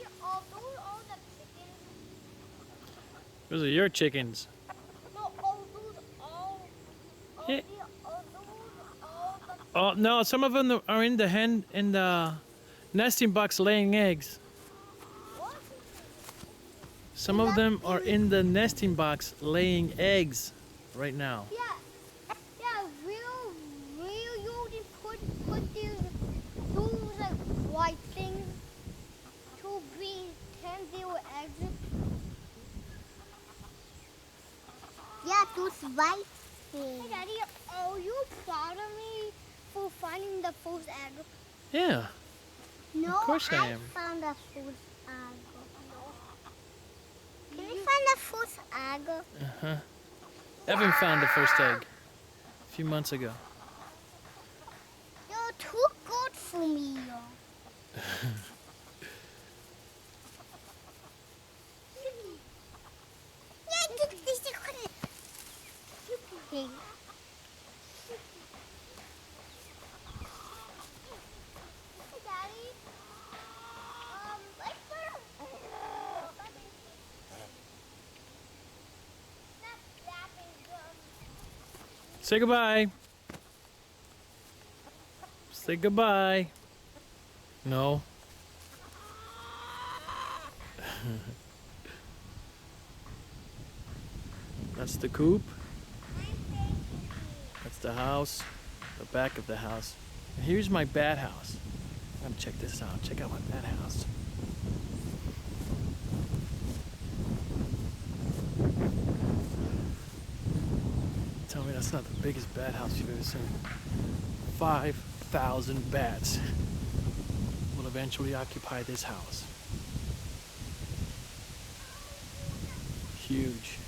Daddy, are those all the chickens? Those are your chickens. No, are those all? Yeah. Are those all the? Oh no, some of them are in the nesting box laying eggs. What? Some of them are in the nesting box laying eggs right now. Yeah, yeah. Will you just put those like white things to pretend they were eggs? Yeah, those white Hey, things. Daddy, are you proud of me for finding the first egg? Yeah, No, of course I I am. found a first egg. No. Can we find the first egg? Uh-huh. Evan found the first egg a few months ago. You're too good for me. Hey. Hey, Daddy. Let's put Say goodbye. Say goodbye. No. That's the coop. That's the house. The back of the house. And here's my bat house. I'm gonna check this out. Check out my bat house. Tell me that's not the biggest bat house you've ever seen. 5,000 bats will eventually occupy this house. Huge.